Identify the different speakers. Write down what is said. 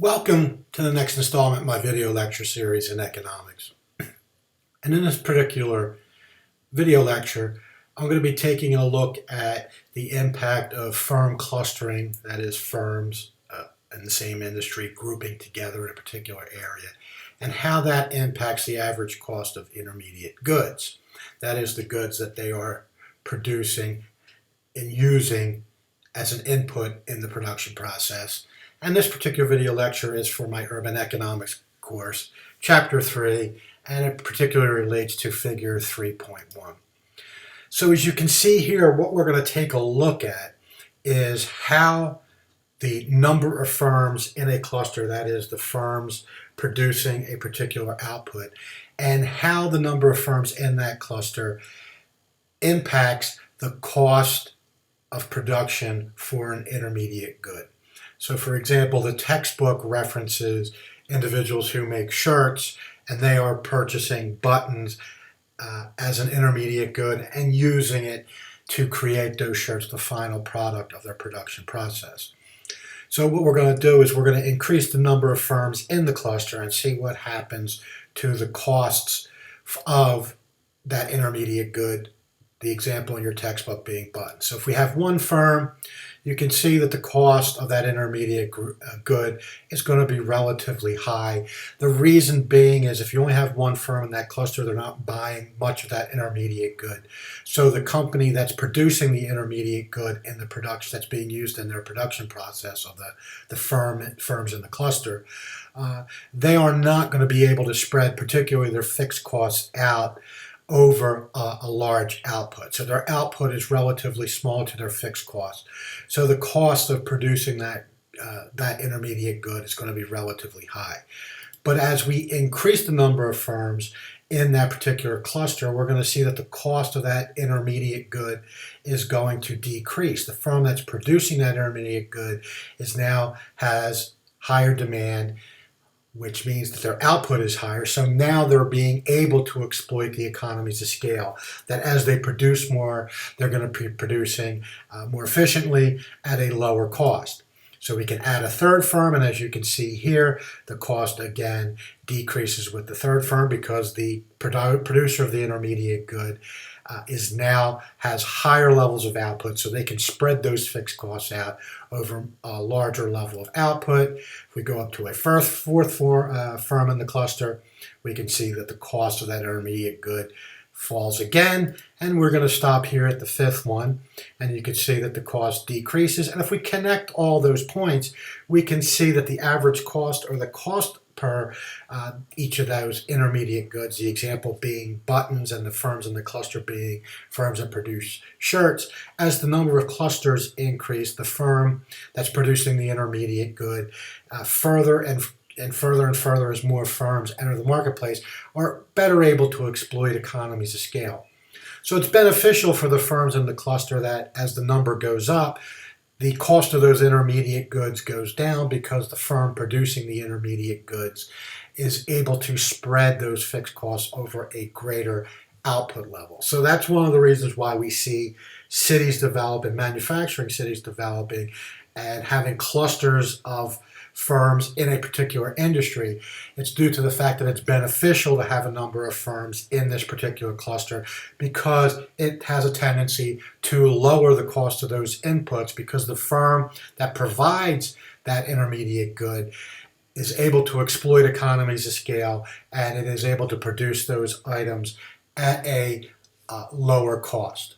Speaker 1: Welcome to the next installment of my video lecture series in economics. And in this particular video lecture, I'm going to be taking a look at the impact of firm clustering, that is firms in the same industry grouping together in a particular area, and how that impacts the average cost of intermediate goods. That is the goods that they are producing and using as an input in the production process. And this particular video lecture is for my urban economics course, chapter 3, and it particularly relates to figure 3.1. So as you can see here, what we're going to take a look at is how the number of firms in a cluster, that is the firms producing a particular output, and how the number of firms in that cluster impacts the cost of production for an intermediate good. So for example, the textbook references individuals who make shirts and they are purchasing buttons as an intermediate good and using it to create those shirts, the final product of their production process. So what we're going to do is we're going to increase the number of firms in the cluster and see what happens to the costs of that intermediate good, the example in your textbook being buttons. So if we have one firm, you can see that the cost of that intermediate good is going to be relatively high. The reason being is if you only have one firm in that cluster, they're not buying much of that intermediate good. So the company that's producing the intermediate good in the production that's being used in their production process of the firms in the cluster, they are not going to be able to spread particularly their fixed costs out over a large output. So their output is relatively small to their fixed cost. So the cost of producing that intermediate good is going to be relatively high. But as we increase the number of firms in that particular cluster, we're going to see that the cost of that intermediate good is going to decrease. The firm that's producing that intermediate good has higher demand, which means that their output is higher. So now they're being able to exploit the economies of scale, that as they produce more, they're going to be producing more efficiently at a lower cost. So we can add a third firm, and as you can see here, the cost again decreases with the third firm because the producer of the intermediate good has higher levels of output, so they can spread those fixed costs out over a larger level of output. If we go up to a fourth firm in the cluster, we can see that the cost of that intermediate good falls again, and we're going to stop here at the fifth one, and you can see that the cost decreases. And if we connect all those points, we can see that the average cost, or the cost per each of those intermediate goods, the example being buttons and the firms in the cluster being firms that produce shirts, as the number of clusters increase, the firm that's producing the intermediate good further and further as more firms enter the marketplace, are better able to exploit economies of scale. So it's beneficial for the firms in the cluster that as the number goes up, the cost of those intermediate goods goes down because the firm producing the intermediate goods is able to spread those fixed costs over a greater output level. So that's one of the reasons why we see cities developing, manufacturing cities developing, and having clusters of firms in a particular industry. It's due to the fact that it's beneficial to have a number of firms in this particular cluster because it has a tendency to lower the cost of those inputs, because the firm that provides that intermediate good is able to exploit economies of scale, and it is able to produce those items at a lower cost.